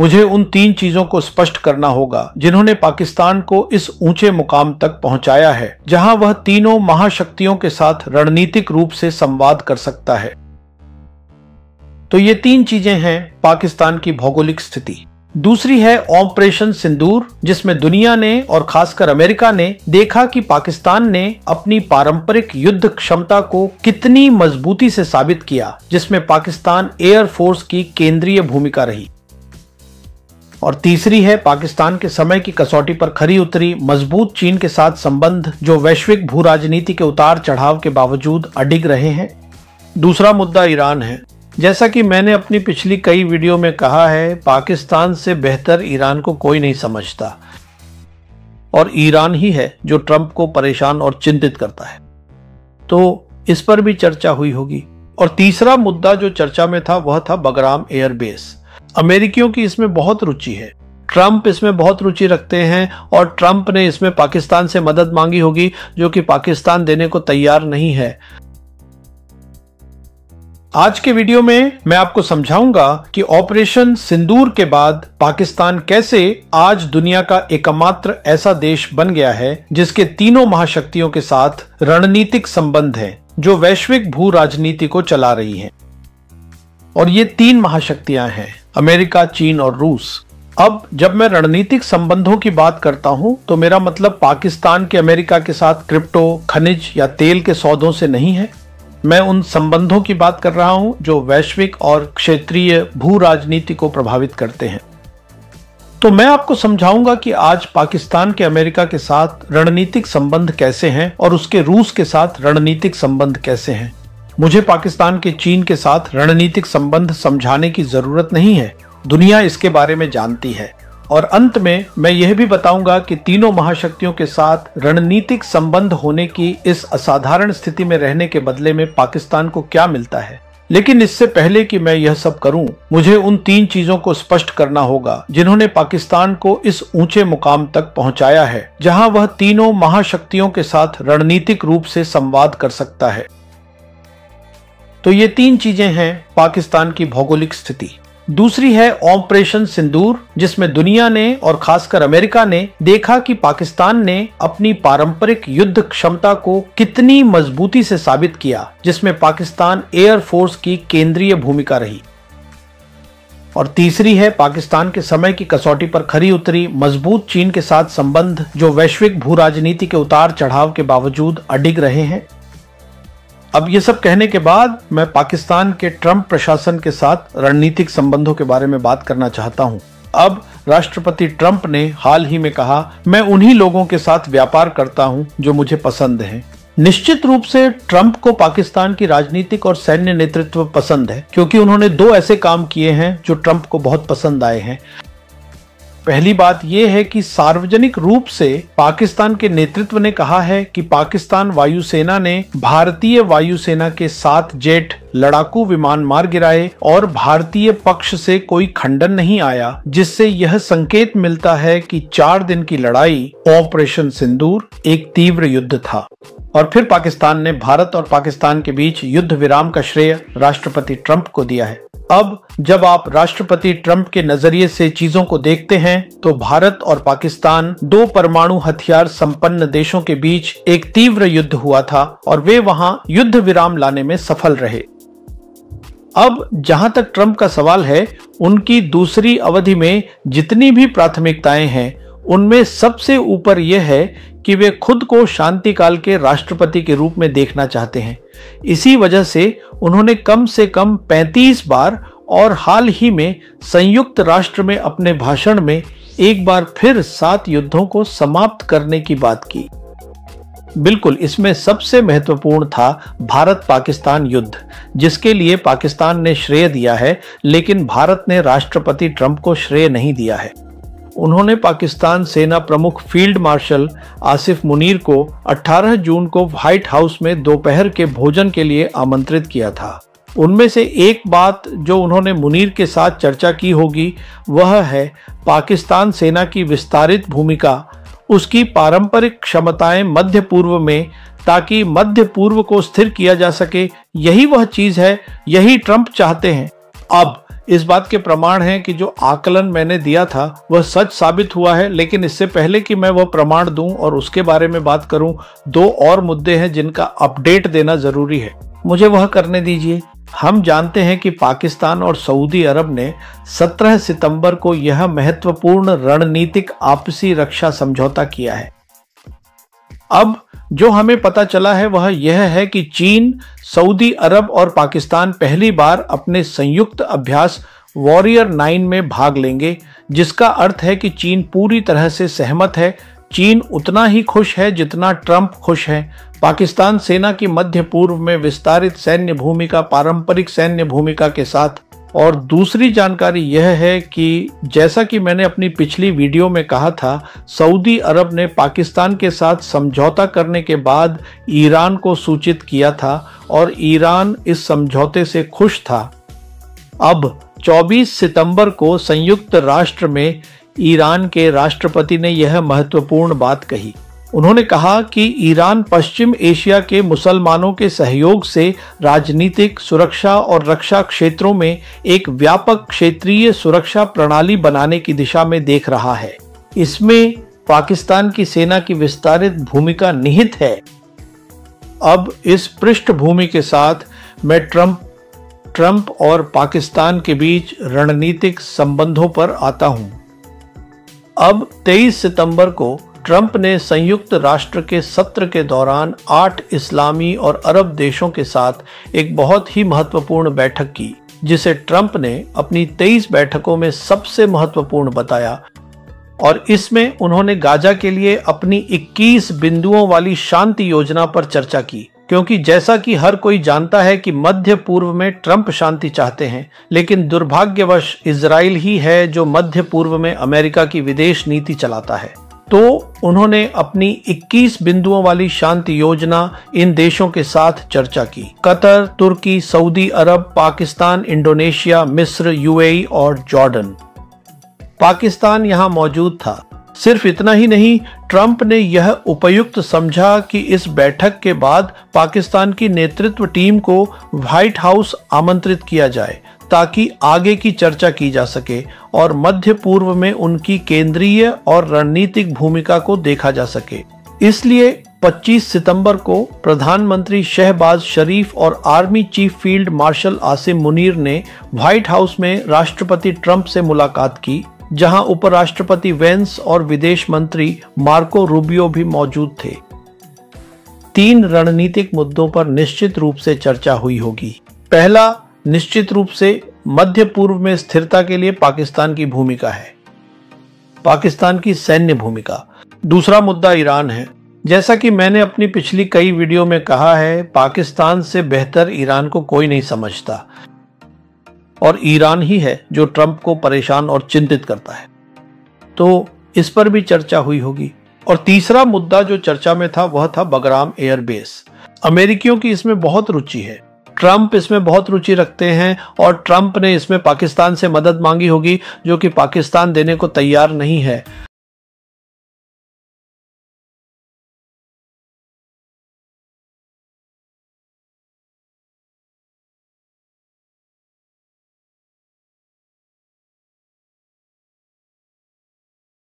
मुझे उन 3 चीजों को स्पष्ट करना होगा जिन्होंने पाकिस्तान को इस ऊंचे मुकाम तक पहुंचाया है जहां वह तीनों महाशक्तियों के साथ रणनीतिक रूप से संवाद कर सकता है। तो ये 3 चीजें हैं पाकिस्तान की भौगोलिक स्थिति। दूसरी है ऑपरेशन सिंदूर, जिसमें दुनिया ने और खासकर अमेरिका ने देखा कि पाकिस्तान ने अपनी पारंपरिक युद्ध क्षमता को कितनी मजबूती से साबित किया, जिसमें पाकिस्तान एयर फोर्स की केंद्रीय भूमिका रही। और तीसरी है पाकिस्तान के समय की कसौटी पर खरी उतरी मजबूत चीन के साथ संबंध, जो वैश्विक भू राजनीति के उतार चढ़ाव के बावजूद अडिग रहे हैं। दूसरा मुद्दा ईरान है। जैसा कि मैंने अपनी पिछली कई वीडियो में कहा है, पाकिस्तान से बेहतर ईरान को कोई नहीं समझता और ईरान ही है जो ट्रंप को परेशान और चिंतित करता है, तो इस पर भी चर्चा हुई होगी। और तीसरा मुद्दा जो चर्चा में था वह था बगराम एयरबेस। अमेरिकियों की इसमें बहुत रुचि है, ट्रंप इसमें बहुत रुचि रखते हैं और ट्रंप ने इसमें पाकिस्तान से मदद मांगी होगी जो कि पाकिस्तान देने को तैयार नहीं है। आज के वीडियो में मैं आपको समझाऊंगा कि ऑपरेशन सिंदूर के बाद पाकिस्तान कैसे आज दुनिया का एकमात्र ऐसा देश बन गया है जिसके तीनों महाशक्तियों के साथ रणनीतिक संबंध हैं जो वैश्विक भू राजनीति को चला रही हैं। और ये 3 महाशक्तियां हैं, अमेरिका, चीन और रूस। अब जब मैं रणनीतिक संबंधों की बात करता हूं तो मेरा मतलब पाकिस्तान के अमेरिका के साथ क्रिप्टो, खनिज या तेल के सौदों से नहीं है। मैं उन संबंधों की बात कर रहा हूं जो वैश्विक और क्षेत्रीय भू राजनीति को प्रभावित करते हैं। तो मैं आपको समझाऊंगा कि आज पाकिस्तान के अमेरिका के साथ रणनीतिक संबंध कैसे हैं और उसके रूस के साथ रणनीतिक संबंध कैसे हैं। मुझे पाकिस्तान के चीन के साथ रणनीतिक संबंध समझाने की जरूरत नहीं है, दुनिया इसके बारे में जानती है। और अंत में मैं यह भी बताऊंगा कि तीनों महाशक्तियों के साथ रणनीतिक संबंध होने की इस असाधारण स्थिति में रहने के बदले में पाकिस्तान को क्या मिलता है। लेकिन इससे पहले कि मैं यह सब करूं, मुझे उन 3 चीजों को स्पष्ट करना होगा जिन्होंने पाकिस्तान को इस ऊंचे मुकाम तक पहुंचाया है जहां वह तीनों महाशक्तियों के साथ रणनीतिक रूप से संवाद कर सकता है। तो ये 3 चीजें हैं पाकिस्तान की भौगोलिक स्थिति। दूसरी है ऑपरेशन सिंदूर, जिसमें दुनिया ने और खासकर अमेरिका ने देखा कि पाकिस्तान ने अपनी पारंपरिक युद्ध क्षमता को कितनी मजबूती से साबित किया, जिसमें पाकिस्तान एयर फोर्स की केंद्रीय भूमिका रही। और तीसरी है पाकिस्तान के समय की कसौटी पर खरी उतरी मजबूत चीन के साथ संबंध, जो वैश्विक भू राजनीति के उतार चढ़ाव के बावजूद अडिग रहे हैं। अब ये सब कहने के बाद मैं पाकिस्तान के ट्रंप प्रशासन के साथ रणनीतिक संबंधों के बारे में बात करना चाहता हूं। अब राष्ट्रपति ट्रंप ने हाल ही में कहा, मैं उन्हीं लोगों के साथ व्यापार करता हूं जो मुझे पसंद हैं। निश्चित रूप से ट्रंप को पाकिस्तान की राजनीतिक और सैन्य नेतृत्व पसंद है, क्योंकि उन्होंने 2 ऐसे काम किए हैं जो ट्रंप को बहुत पसंद आए हैं। पहली बात यह है कि सार्वजनिक रूप से पाकिस्तान के नेतृत्व ने कहा है कि पाकिस्तान वायुसेना ने भारतीय वायुसेना के 7 जेट लड़ाकू विमान मार गिराए और भारतीय पक्ष से कोई खंडन नहीं आया, जिससे यह संकेत मिलता है कि 4 दिन की लड़ाई ऑपरेशन सिंदूर एक तीव्र युद्ध था। और फिर पाकिस्तान ने भारत और पाकिस्तान के बीच युद्ध विराम का श्रेय राष्ट्रपति ट्रंप को दिया है। अब जब आप राष्ट्रपति ट्रंप के नजरिए से चीजों को देखते हैं तो भारत और पाकिस्तान 2 परमाणु हथियार संपन्न देशों के बीच एक तीव्र युद्ध हुआ था और वे वहां युद्ध विराम लाने में सफल रहे। अब जहां तक ट्रंप का सवाल है, उनकी दूसरी अवधि में जितनी भी प्राथमिकताएं हैं उनमें सबसे ऊपर यह है कि वे खुद को शांति काल के राष्ट्रपति के रूप में देखना चाहते हैं। इसी वजह से उन्होंने कम से कम 35 बार और हाल ही में संयुक्त राष्ट्र में अपने भाषण में एक बार फिर 7 युद्धों को समाप्त करने की बात की। बिल्कुल, इसमें सबसे महत्वपूर्ण था भारत पाकिस्तान युद्ध, जिसके लिए पाकिस्तान ने श्रेय दिया है, लेकिन भारत ने राष्ट्रपति ट्रंप को श्रेय नहीं दिया है। उन्होंने पाकिस्तान सेना प्रमुख फील्ड मार्शल आसिफ मुनीर को 18 जून को व्हाइट हाउस में दोपहर के भोजन के लिए आमंत्रित किया था। उनमें से एक बात जो उन्होंने मुनीर के साथ चर्चा की होगी वह है पाकिस्तान सेना की विस्तारित भूमिका, उसकी पारंपरिक क्षमताएं मध्य पूर्व में, ताकि मध्य पूर्व को स्थिर किया जा सके। यही वह चीज है, यही ट्रंप चाहते हैं। अब इस बात के प्रमाण हैं कि जो आकलन मैंने दिया था वह सच साबित हुआ है। लेकिन इससे पहले कि मैं वह प्रमाण दूं और उसके बारे में बात करूं, दो और मुद्दे हैं जिनका अपडेट देना जरूरी है। मुझे वह करने दीजिए। हम जानते हैं कि पाकिस्तान और सऊदी अरब ने 17 सितंबर को यह महत्वपूर्ण रणनीतिक आपसी रक्षा समझौता किया है। अब जो हमें पता चला है वह यह है कि चीन, सऊदी अरब और पाकिस्तान पहली बार अपने संयुक्त अभ्यास वॉरियर 9 में भाग लेंगे, जिसका अर्थ है कि चीन पूरी तरह से सहमत है। चीन उतना ही खुश है जितना ट्रंप खुश है। पाकिस्तान सेना की मध्य पूर्व में विस्तारित सैन्य भूमिका पारंपरिक सैन्य भूमिका के साथ। और दूसरी जानकारी यह है कि जैसा कि मैंने अपनी पिछली वीडियो में कहा था, सऊदी अरब ने पाकिस्तान के साथ समझौता करने के बाद ईरान को सूचित किया था और ईरान इस समझौते से खुश था। अब 24 सितंबर को संयुक्त राष्ट्र में ईरान के राष्ट्रपति ने यह महत्वपूर्ण बात कही। उन्होंने कहा कि ईरान पश्चिम एशिया के मुसलमानों के सहयोग से राजनीतिक, सुरक्षा और रक्षा क्षेत्रों में एक व्यापक क्षेत्रीय सुरक्षा प्रणाली बनाने की दिशा में देख रहा है। इसमें पाकिस्तान की सेना की विस्तारित भूमिका निहित है। अब इस पृष्ठभूमि के साथ मैं ट्रंप और पाकिस्तान के बीच रणनीतिक संबंधों पर आता हूं। अब 23 सितंबर को ट्रंप ने संयुक्त राष्ट्र के सत्र के दौरान 8 इस्लामी और अरब देशों के साथ एक बहुत ही महत्वपूर्ण बैठक की, जिसे ट्रंप ने अपनी 23 बैठकों में सबसे महत्वपूर्ण बताया। और इसमें उन्होंने गाजा के लिए अपनी 21 बिंदुओं वाली शांति योजना पर चर्चा की, क्योंकि जैसा कि हर कोई जानता है कि मध्य पूर्व में ट्रंप शांति चाहते हैं, लेकिन दुर्भाग्यवश इजराइल ही है जो मध्य पूर्व में अमेरिका की विदेश नीति चलाता है। तो उन्होंने अपनी 21 बिंदुओं वाली शांति योजना इन देशों के साथ चर्चा की: कतर, तुर्की, सऊदी अरब, पाकिस्तान, इंडोनेशिया, मिस्र, यूएई और जॉर्डन। पाकिस्तान यहां मौजूद था। सिर्फ इतना ही नहीं, ट्रंप ने यह उपयुक्त समझा कि इस बैठक के बाद पाकिस्तान की नेतृत्व टीम को व्हाइट हाउस आमंत्रित किया जाए ताकि आगे की चर्चा की जा सके और मध्य पूर्व में उनकी केंद्रीय और रणनीतिक भूमिका को देखा जा सके। इसलिए 25 सितंबर को प्रधानमंत्री शहबाज शरीफ और army chief field marshal Asim Munir ने व्हाइट हाउस में राष्ट्रपति ट्रंप से मुलाकात की, जहां उपराष्ट्रपति वेंस और विदेश मंत्री मार्को रूबियो भी मौजूद थे। 3 रणनीतिक मुद्दों पर निश्चित रूप से चर्चा हुई होगी। पहला, निश्चित रूप से मध्य पूर्व में स्थिरता के लिए पाकिस्तान की भूमिका है, पाकिस्तान की सैन्य भूमिका। दूसरा मुद्दा ईरान है। जैसा कि मैंने अपनी पिछली कई वीडियो में कहा है, पाकिस्तान से बेहतर ईरान को कोई नहीं समझता और ईरान ही है जो ट्रंप को परेशान और चिंतित करता है। तो इस पर भी चर्चा हुई होगी। और तीसरा मुद्दा जो चर्चा में था वह था बगराम एयरबेस। अमेरिकियों की इसमें बहुत रुचि है, ट्रंप इसमें बहुत रुचि रखते हैं और ट्रंप ने इसमें पाकिस्तान से मदद मांगी होगी, जो कि पाकिस्तान देने को तैयार नहीं है।